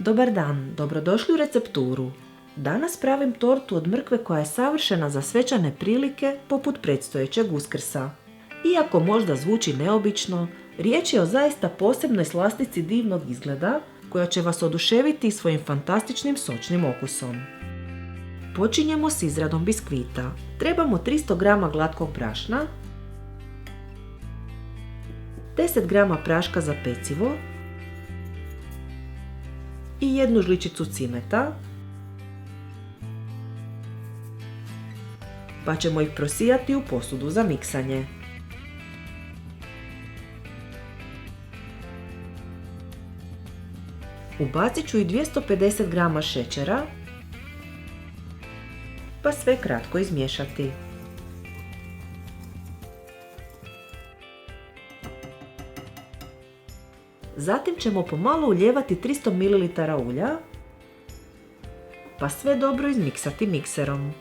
Dobar dan, dobrodošli u recepturu. Danas pravim tortu od mrkve koja je savršena za svečane prilike poput predstojećeg Uskrsa. Iako možda zvuči neobično, riječ je o zaista posebnoj slastici divnog izgleda koja će vas oduševiti svojim fantastičnim sočnim okusom. Počinjemo s izradom biskvita. Trebamo 300 g glatkog brašna, 10 g praška za pecivo i jednu žličicu cimeta, pa ćemo ih prosijati u posudu za miksanje. Ubacit ću i 250 g šećera, pa sve kratko izmiješati. Zatim ćemo pomalo ulijevati 300 ml ulja, pa sve dobro izmiksati mikserom.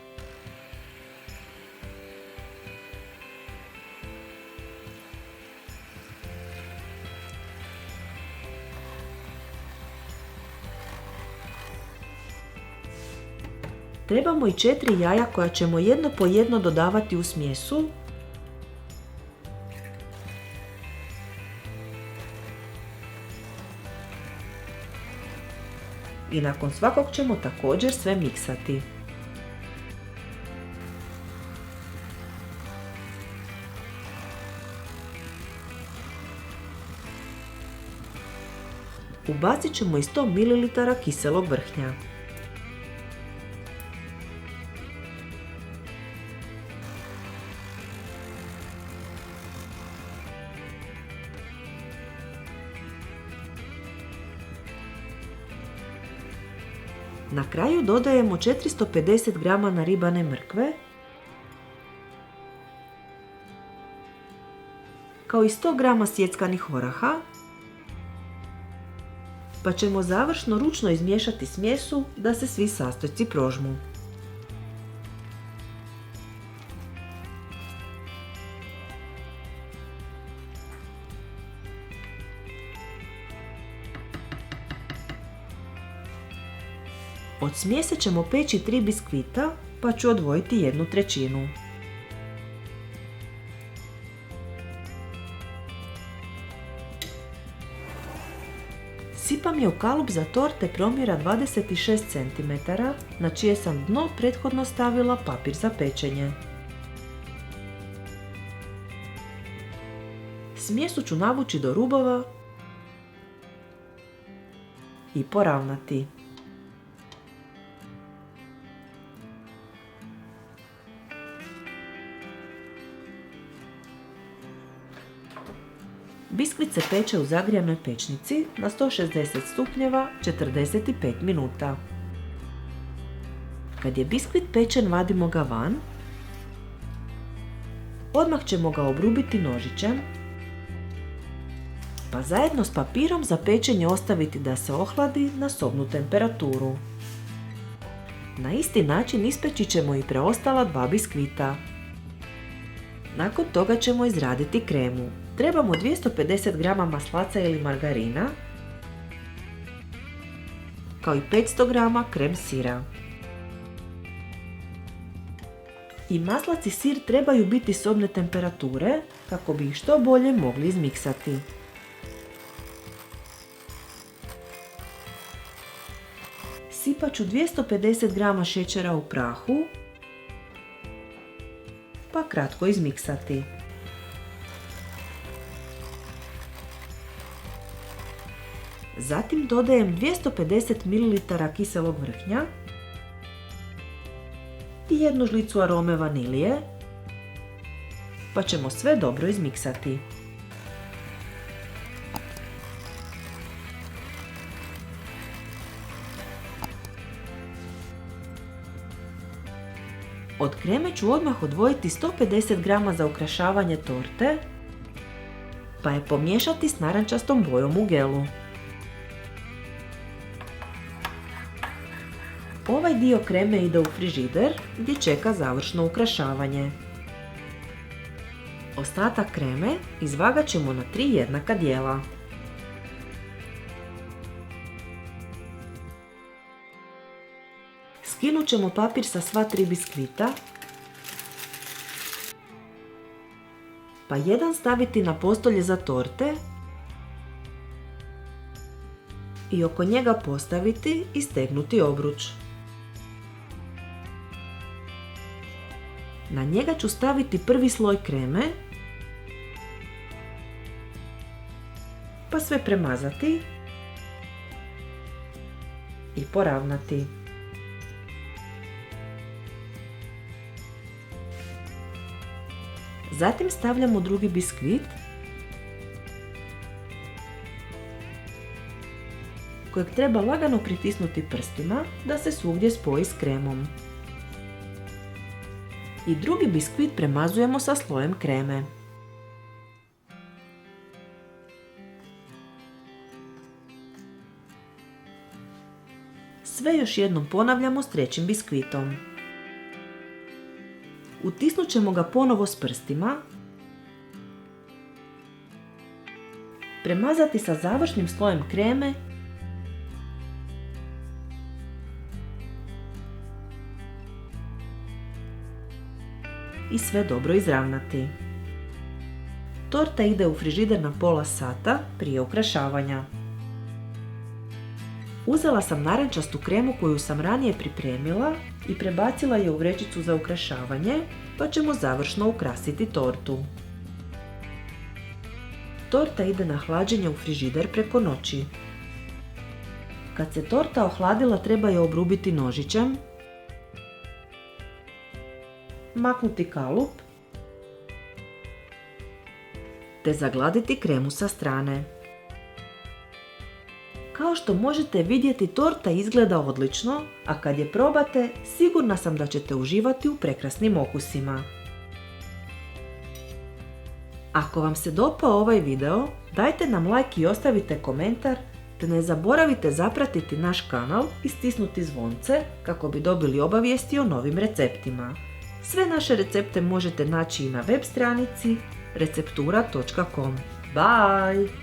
Trebamo i 4 jaja koja ćemo jedno po jedno dodavati u smjesu. I nakon svakog ćemo također sve miksati. Ubacit ćemo i 100 ml kiselog vrhnja. Na kraju dodajemo 450 g naribane mrkve, kao i 100 g sjeckanih oraha, pa ćemo završno ručno izmiješati smjesu da se svi sastojci prožmu. Od smjese ćemo peći 3 biskvita, pa ću odvojiti 1/3. Sipam je u kalup za torte promjera 26 cm, na čije sam dno prethodno stavila papir za pečenje. Smjesu ću navući do rubova i poravnati. Biskvit se peče u zagrijanoj pećnici na 160 stupnjeva 45 minuta. Kad je biskvit pečen, vadimo ga van. Odmah ćemo ga obrubiti nožićem, pa zajedno s papirom za pečenje ostaviti da se ohladi na sobnu temperaturu. Na isti način ispeći ćemo i preostala 2 biskvita. Nakon toga ćemo izraditi kremu. Trebamo 250 g maslaca ili margarina, kao i 500 g krem sira. I maslac i sir trebaju biti sobne temperature kako bi ih što bolje mogli izmiksati. Sipat ću 250 g šećera u prahu, pa kratko izmiksati. Zatim dodajem 250 ml kiselog vrhnja i 1 žlicu arome vanilije, pa ćemo sve dobro izmiksati. Od kreme ću odmah odvojiti 150 g za ukrašavanje torte, pa je pomiješati s narančastom bojom u gelu. Ovaj dio kreme ide u frižider gdje čeka završno ukrašavanje. Ostatak kreme izvagat ćemo na 3 jednaka dijela. Skinut ćemo papir sa sva 3 biskvita, pa jedan staviti na postolje za torte i oko njega postaviti i stegnuti obruč. Na njega ću staviti prvi sloj kreme, pa sve premazati i poravnati. Zatim stavljamo drugi biskvit kojeg treba lagano pritisnuti prstima da se svugdje spoji s kremom. I drugi biskvit premazujemo sa slojem kreme. Sve još jednom ponavljamo s trećim biskvitom. Utisnut ćemo ga ponovo s prstima, premazati sa završnim slojem kreme i sve dobro izravnati. Torta ide u frižider na pola sata prije ukrašavanja. Uzela sam narančastu kremu koju sam ranije pripremila i prebacila je u vrećicu za ukrašavanje, pa ćemo završno ukrasiti tortu. Torta ide na hlađenje u frižider preko noći. Kad se torta ohladila, treba je obrubiti nožićem, maknuti kalup te zagladiti kremu sa strane. Kao što možete vidjeti, torta izgleda odlično, a kad je probate, sigurna sam da ćete uživati u prekrasnim okusima. Ako vam se dopao ovaj video, dajte nam like i ostavite komentar, te ne zaboravite zapratiti naš kanal i stisnuti zvonce kako bi dobili obavijesti o novim receptima. Sve naše recepte možete naći i na web stranici receptura.com. Bye!